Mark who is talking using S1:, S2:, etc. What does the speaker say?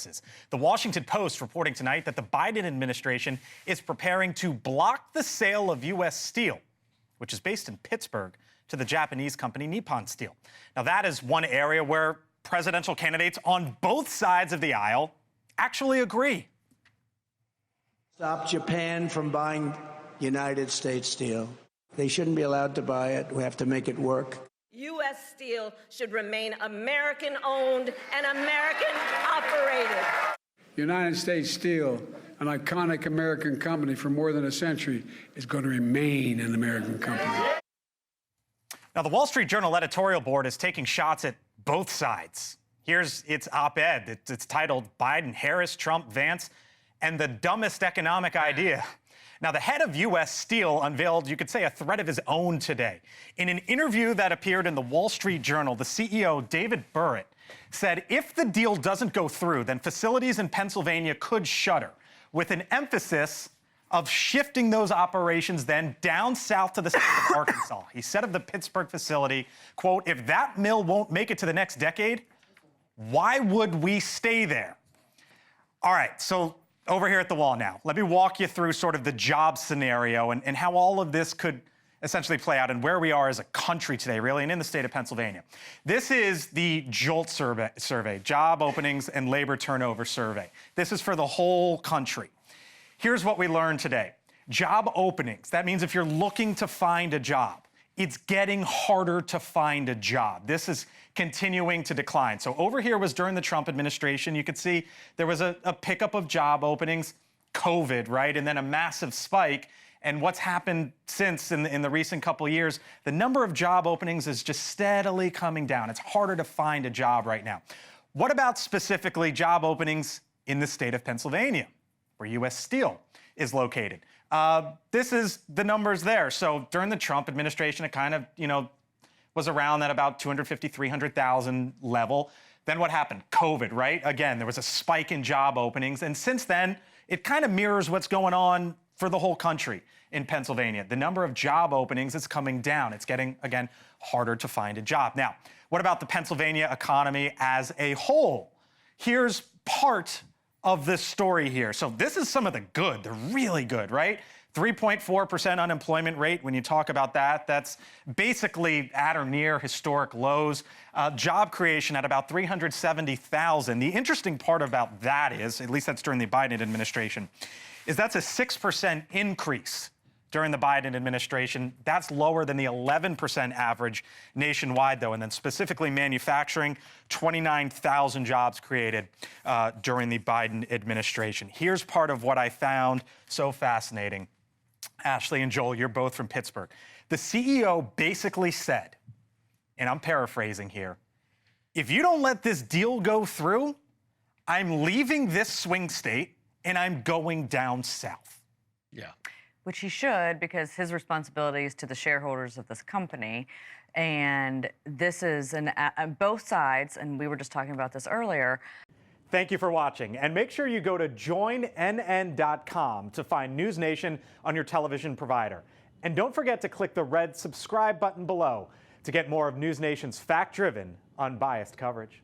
S1: consequences. The Washington Post reporting tonight that the Biden administration is preparing to block the sale of US Steel, which is based in Pittsburgh, to the Japanese company Nippon Steel. Now, that is one area where presidential candidates on both sides of the aisle actually agree.
S2: Stop Japan from buying United States steel. They shouldn't be allowed to buy it. We have to make it work.
S3: U.S. Steel should remain American-owned and American-operated.
S4: United States Steel, an iconic American company for more than a century, is going to remain an American company.
S1: Now, the Wall Street Journal editorial board is taking shots at both sides. Here's its op-ed. It's titled Biden, Harris, Trump, Vance, and the dumbest economic idea. Now, the head of US Steel unveiled, you could say, a threat of his own today. In an interview that appeared in the Wall Street Journal, the CEO, David Burritt, said if the deal doesn't go through, then facilities in Pennsylvania could shutter, with an emphasis of shifting those operations then down south to the state of Arkansas. He said of the Pittsburgh facility, quote, if that mill won't make it to the next decade, why would we stay there? All right, so over here at the wall now, let me walk you through sort of the job scenario and how all of this could essentially play out and where we are as a country today, really, and in the state of Pennsylvania. This is the JOLT survey, Job Openings and Labor Turnover Survey. This is for the whole country. Here's what we learned today. Job openings, that means if you're looking to find a job, it's getting harder to find a job. This is continuing to decline. So over here was during the Trump administration. You could see there was a pickup of job openings, COVID, right? And then a massive spike. And what's happened since in the recent couple of years, the number of job openings is just steadily coming down. It's harder to find a job right now. What about specifically job openings in the state of Pennsylvania, where US Steel is located? This is the numbers there. So during the Trump administration, it kind of, was around that about 250, 300,000 level. Then what happened? COVID, right? Again, there was a spike in job openings. And since then, it kind of mirrors what's going on for the whole country in Pennsylvania. The number of job openings is coming down. It's getting, again, harder to find a job. Now, what about the Pennsylvania economy as a whole? Here's part of this story here. So this is some of the good, the really good, right? 3.4% unemployment rate. When you talk about that, that's basically at or near historic lows. Job creation at about 370,000. The interesting part about that is, at least that's during the Biden administration, is that's a 6% increase during the Biden administration. That's lower than the 11% average nationwide, though. And then specifically manufacturing, 29,000 jobs created during the Biden administration. Here's part of what I found so fascinating. Ashley and Joel, you're both from Pittsburgh. The CEO basically said, and I'm paraphrasing here, if you don't let this deal go through, I'm leaving this swing state and I'm going down south.
S5: Yeah.
S6: Which he should, because his responsibility is to the shareholders of this company. And this is on both sides, and we were just talking about this earlier.
S1: Thank you for watching, and make sure you go to joinnn.com to find NewsNation on your television provider. And don't forget to click the red subscribe button below to get more of NewsNation's fact-driven, unbiased coverage.